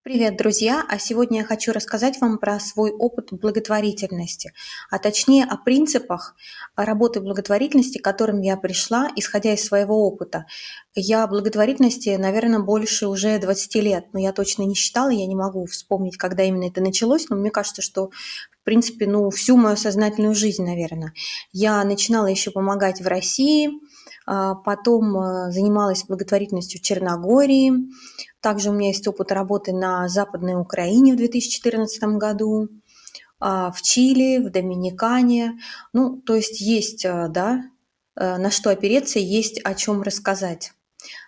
Привет, друзья! А сегодня я хочу рассказать вам про свой опыт благотворительности, а точнее о принципах работы благотворительности, к которым я пришла, исходя из своего опыта. Я благотворительности, наверное, больше уже 20 лет, но я точно не считала, я не могу вспомнить, когда именно это началось, но мне кажется, что в принципе, всю мою сознательную жизнь, наверное. Я начинала еще помогать в России, потом занималась благотворительностью в Черногории, также у меня есть опыт работы на Западной Украине в 2014 году, в Чили, в Доминикане. То есть есть, да, на что опереться, есть о чем рассказать.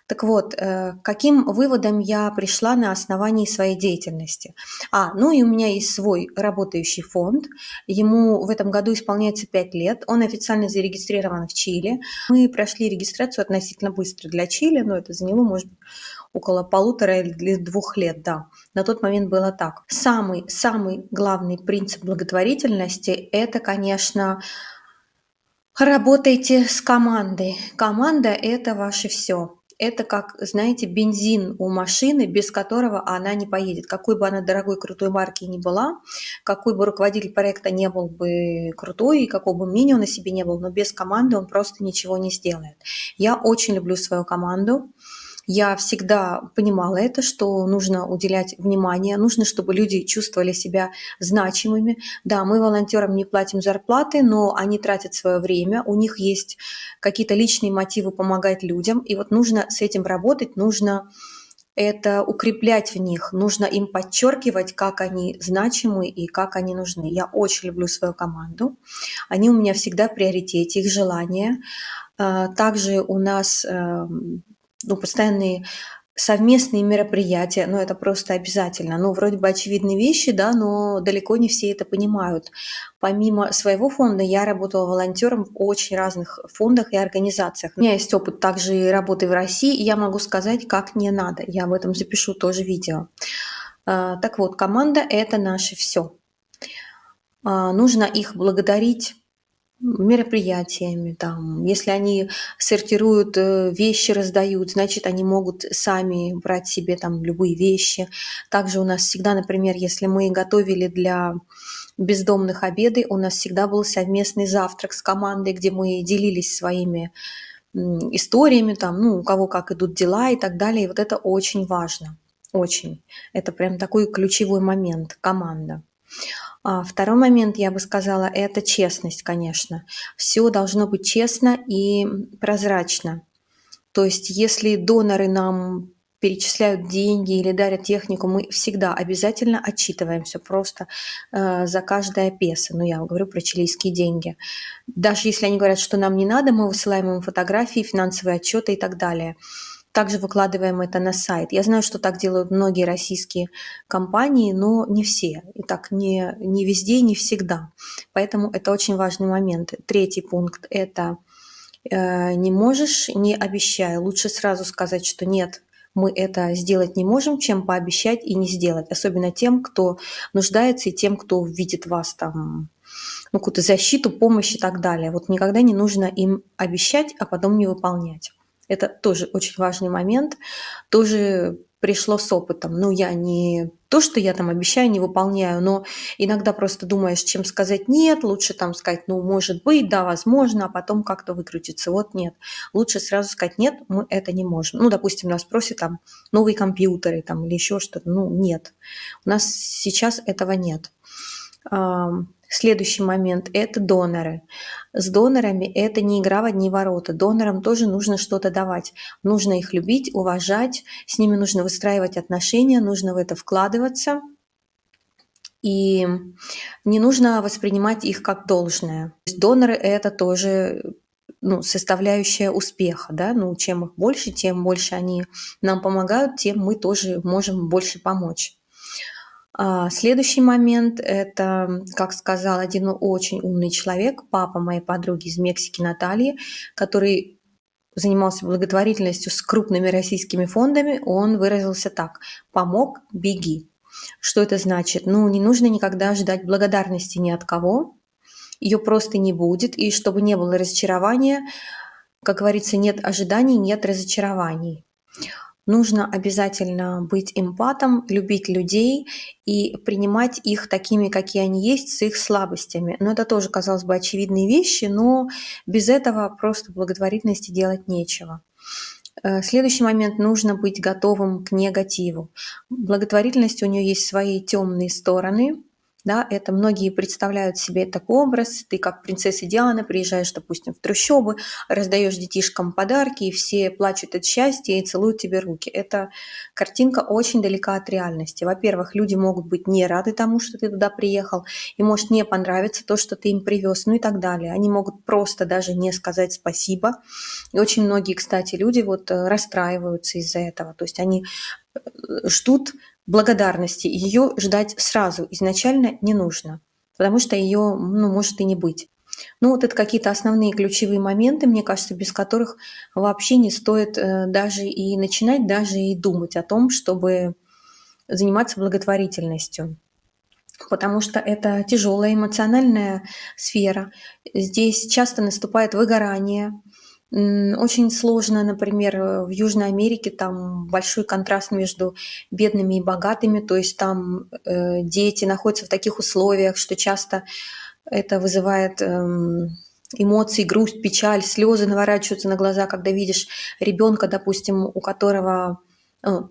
Так вот, к каким выводам я пришла на основании своей деятельности? И у меня есть свой работающий фонд. Ему в этом году исполняется 5 лет. Он официально зарегистрирован в Чили. Мы прошли регистрацию относительно быстро для Чили, но это заняло, может быть, около 1,5 или 2 лет, да. На тот момент было так. Самый главный принцип благотворительности – это, конечно, работайте с командой. Команда – это ваше все. Это как, знаете, бензин у машины, без которого она не поедет. Какой бы она дорогой, крутой марки ни была, какой бы руководитель проекта не был бы крутой, и какого бы мнения он о себе не был, но без команды он просто ничего не сделает. Я очень люблю свою команду. Я всегда понимала это, что нужно уделять внимание, нужно, чтобы люди чувствовали себя значимыми. Да, мы волонтерам не платим зарплаты, но они тратят свое время, у них есть какие-то личные мотивы помогать людям, и вот нужно с этим работать, нужно это укреплять в них, нужно им подчеркивать, как они значимы и как они нужны. Я очень люблю свою команду, они у меня всегда в приоритете, их желания. Также у нас постоянные совместные мероприятия, но это просто обязательно. Вроде бы очевидные вещи, да, но далеко не все это понимают. Помимо своего фонда я работала волонтером в очень разных фондах и организациях. У меня есть опыт также и работы в России, и я могу сказать, как не надо. Я об этом запишу тоже видео. Так вот, команда – это наше все. Нужно их благодарить мероприятиями, там, если они сортируют вещи, раздают, значит, они могут сами брать себе там любые вещи. Также у нас всегда, например, если мы готовили для бездомных обеды, у нас всегда был совместный завтрак с командой, где мы делились своими историями, там, у кого как идут дела и так далее. И вот это очень важно, очень. Это прям такой ключевой момент, команда. Второй момент, я бы сказала, это честность, конечно. Все должно быть честно и прозрачно. То есть если доноры нам перечисляют деньги или дарят технику, мы всегда обязательно отчитываемся просто за каждое песо. Я говорю про чилийские деньги. Даже если они говорят, что нам не надо, мы высылаем им фотографии, финансовые отчеты и так далее. Также выкладываем это на сайт. Я знаю, что так делают многие российские компании, но не все. И так не везде и не всегда. Поэтому это очень важный момент. Третий пункт – это не можешь – не обещай. Лучше сразу сказать, что нет, мы это сделать не можем, чем пообещать и не сделать. Особенно тем, кто нуждается, и тем, кто видит вас там, какую-то защиту, помощь и так далее. Вот никогда не нужно им обещать, а потом не выполнять. Это тоже очень важный момент, тоже пришло с опытом. Я не то, что я там обещаю, не выполняю, но иногда просто думаешь, чем сказать нет, лучше там сказать, может быть, да, возможно, а потом как-то выкрутиться. Вот нет. Лучше сразу сказать нет, мы это не можем. Допустим, нас просят там новые компьютеры там, или еще что-то. Нет. У нас сейчас этого нет. Следующий момент – это доноры. С донорами это не игра в одни ворота. Донорам тоже нужно что-то давать. Нужно их любить, уважать, с ними нужно выстраивать отношения, нужно в это вкладываться. И не нужно воспринимать их как должное. То есть доноры – это тоже составляющая успеха. Да? Чем их больше, тем больше они нам помогают, тем мы тоже можем больше помочь. Следующий момент – это, как сказал один очень умный человек, папа моей подруги из Мексики Натальи, который занимался благотворительностью с крупными российскими фондами, он выразился так: «Помог – беги». Что это значит? Не нужно никогда ждать благодарности ни от кого, ее просто не будет, и чтобы не было разочарования, как говорится, нет ожиданий, нет разочарований. Нужно обязательно быть эмпатом, любить людей и принимать их такими, какие они есть, с их слабостями. Но это тоже, казалось бы, очевидные вещи, но без этого просто благотворительности делать нечего. Следующий момент — нужно быть готовым к негативу. Благотворительность, у нее есть свои темные стороны. Да, это многие представляют себе такой образ. Ты как принцесса Диана приезжаешь, допустим, в трущобы, раздаешь детишкам подарки, и все плачут от счастья и целуют тебе руки. Эта картинка очень далека от реальности. Во-первых, люди могут быть не рады тому, что ты туда приехал, и может не понравиться то, что ты им привез, ну и так далее. Они могут просто даже не сказать спасибо. И очень многие, кстати, люди вот расстраиваются из-за этого. То есть они ждут благодарности. Ее ждать сразу изначально не нужно, потому что ее, ну, может и не быть. Ну, вот это какие-то основные ключевые моменты, мне кажется, без которых вообще не стоит даже и начинать, даже и думать о том, чтобы заниматься благотворительностью. Потому что это тяжелая эмоциональная сфера. Здесь часто наступает выгорание. Очень сложно, например, в Южной Америке там большой контраст между бедными и богатыми, то есть там дети находятся в таких условиях, что часто это вызывает эмоции, грусть, печаль, слезы наворачиваются на глаза, когда видишь ребенка, допустим, у которого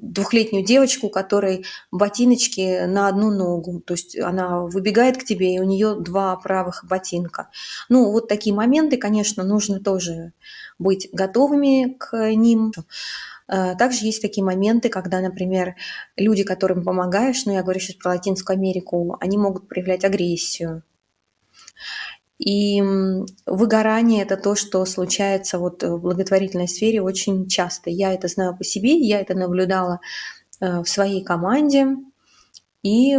двухлетнюю девочку, у которой ботиночки на одну ногу, то есть она выбегает к тебе, и у нее два правых ботинка. Ну, вот такие моменты, конечно, нужно тоже быть готовыми к ним. Также есть такие моменты, когда, например, люди, которым помогаешь, ну, я говорю сейчас про Латинскую Америку, они могут проявлять агрессию. И выгорание — это то, что случается вот в благотворительной сфере очень часто. Я это знаю по себе, я это наблюдала в своей команде, и,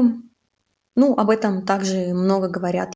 ну, об этом также много говорят.